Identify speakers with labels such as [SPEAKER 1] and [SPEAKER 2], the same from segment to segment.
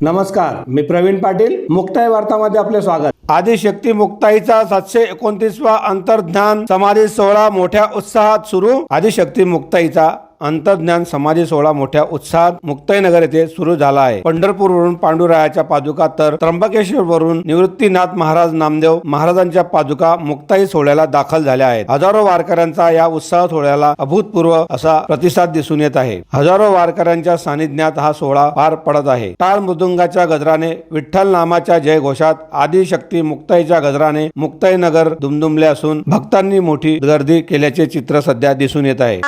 [SPEAKER 1] नमस्कार, मी प्रवीण पाटील. मुक्ताई वार्तामध्ये आपले स्वागत. आदिशक्ती मुक्ताईचा 729वा अंतर्ज्ञान समाधी सोहळा मोठ्या उत्साहात सुरू. आदिशक्ती मुक्ताईचा अंतर्ज्ञान समाधी सोहळा मोठ्या उत्साहात मुक्ताईनगर येथे सुरू झाला आहे. पंढरपूरवरून पांडुरायाच्या पादुका तर त्र्यंबकेश्वरवरून निवृत्तीनाथ महाराज नामदेव महाराजांच्या पादुका मुक्ताई सोहळ्याला दाखल झाल्या आहेत. हजारो वारकऱ्यांचा या उत्साह सोहळ्याला अभूतपूर्व असा प्रतिसाद दिसून येत आहे. हजारो वारकऱ्यांच्या सानिध्यात हा सोहळा पार पडत आहे. टाळ मृदुंगाच्या गजराने, विठ्ठल नामाच्या जयघोषात, आदिशक्ती मुक्ताईच्या गजराने मुक्ताईनगर दुमदुमले असून भक्तांनी मोठी गर्दी केल्याचे चित्र सध्या दिसून येत आहे.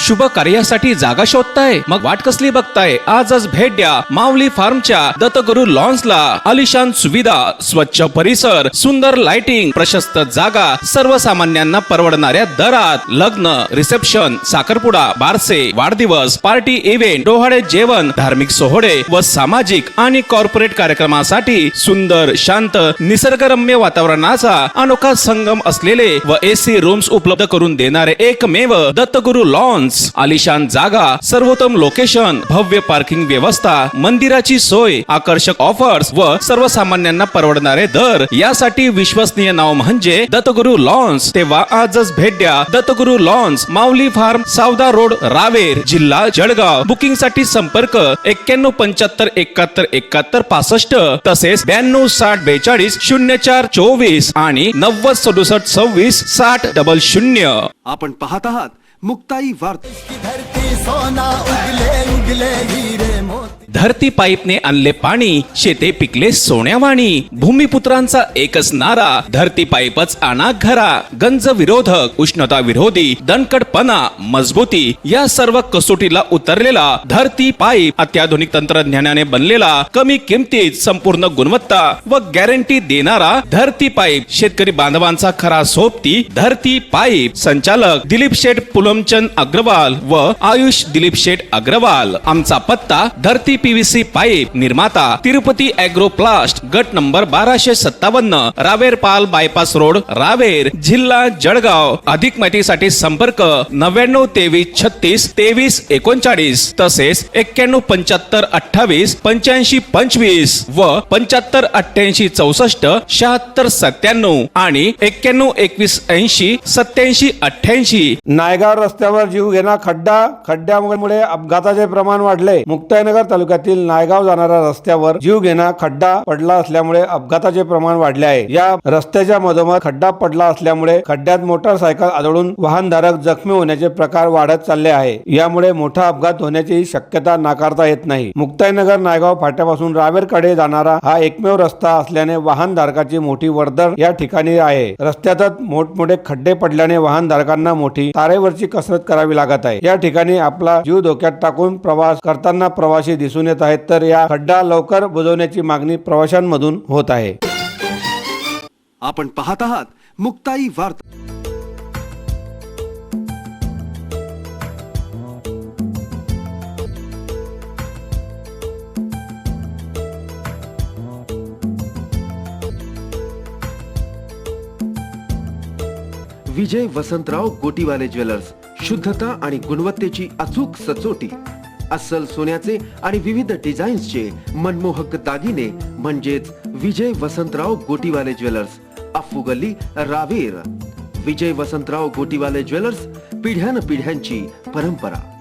[SPEAKER 2] शुभ कार्यासाठी जागा शोधताय? मग वाट कसली बघताय? आजच भेट द्या माऊली फार्मच्या दत्तगुरु लॉन्सला. आलिशान सुविधा, स्वच्छ परिसर, सुंदर लाइटिंग, प्रशस्त जागा, सर्वसामान्यांना परवडणाऱ्या दरात. लग्न, रिसेप्शन, साखरपुडा, बारसे, वाढदिवस, पार्टी इव्हेंट, डोहाळे जेवण, धार्मिक सोहळे व सामाजिक आणि कॉर्पोरेट कार्यक्रमासाठी सुंदर, शांत, निसर्गरम्य वातावरणाचा अनोखा संगम असलेले व एसी रूम्स उपलब्ध करून देणारे एकमेव दत्तगुरु लॉन्स. आलिशान जागा, सर्वोत्तम लोकेशन, भव्य पार्किंग व्यवस्था, मंदिराची सोय, आकर्षक ऑफर्स व सर्वसामान्यांना परवडणारे दर यासाठी विश्वसनीय नाव म्हणजे दत्तगुरु लॉन्स. तेव्हा आजच भेट द्या दत्तगुरु लॉन्स, माऊली फार्म, सावदा रोड, रावेर, जिल्हा जळगाव. बुकिंग साठी संपर्क 9175717165 तसेच 926042 आणि 9067266000.
[SPEAKER 3] आपण पाहत आहात मुक्ताई वार्ता.
[SPEAKER 2] धरती पाईपने आणले पाणी, शेते पिकले सोन्यावाणी. भूमिपुत्रांचा एकच नारा, धरती पाईपच आणा घरा. गंज विरोधक, उष्णता विरोधी, दणकटपणा, मजबूती या सर्व कसोटीला उतरलेला धरती पाईप अत्याधुनिक तंत्रज्ञानाने बनलेला, कमी किमतीत संपूर्ण गुणवत्ता व गॅरंटी देणारा धरती पाईप. शेतकरी बांधवांचा खरा सोबती धरती पाईप. संचालक दिलीप शेठ पुलमचंद अग्रवाल व आयुष दिलीप शेठ अग्रवाल. आमचा पत्ता धरती पीव्हीसी पाईप, निर्माता तिरुपती ॲग्रो प्लास्ट, गट नंबर 1257, रावेर पाल बायपास रोड, रावेर, जिल्हा जळगाव. अधिक माहितीसाठी संपर्क 9923362339 तसेच 9175288525 व 7588647697 आणि 9121808788.
[SPEAKER 1] नायगाव रस्त्यावर जीवघेणा खड्ड्यामुळे अपघाताचे प्रमाण वाढले. मुक्ताईनगर तालुक्यातील नायगाव जाणाऱ्या रस्त्यावर जीवघेणा खड्डा पडला असल्यामुळे अपघाताचे प्रमाण वाढले आहे. या रस्त्याच्या मधोमध खड्डा पडला असल्यामुळे खड्ड्यात मोटारसायकल आदळून वाहनधारक जखमी होण्याचे प्रकार वाढत चालले आहे. यामुळे मोठा अपघात होण्याची शक्यता नाकारता येत नाही. मुक्ताईनगर नायगाव फाट्यापासून रावेरकडे जाणारा हा एकमेव रस्ता असल्याने वाहनधारकाची मोठी वर्दळ या ठिकाणी आहे. रस्त्यातच मोठमोठे खड्डे पडल्याने वाहनधारकांना मोठी तारेवरची कसरत करावी लागत आहे. या ठिकाणी आपला जीव धोक्यात टाकून प्रवास करताना प्रवासी दिसून येत आहेत, तर या खड्डा लवकर बुजवण्याची मागणी प्रवाशांमधून होत आहे.
[SPEAKER 3] आपण पाहत आहात मुक्ताई वार्ता. विजय वसंतराव गोटीवाले ज्वेलर्स, शुद्धता आणि गुणवत्तेची अचूक सचोटी. अस्सल सोन्याचे आणि विविध डिझाईन्सचे मनमोहक दागिने म्हणजेच विजय वसंतराव गोटीवाले ज्वेलर्स, अफ्फू गल्ली, रावेर. विजय वसंतराव गोटीवाले ज्वेलर्स, पिढ्यानपिढ्यांची परंपरा.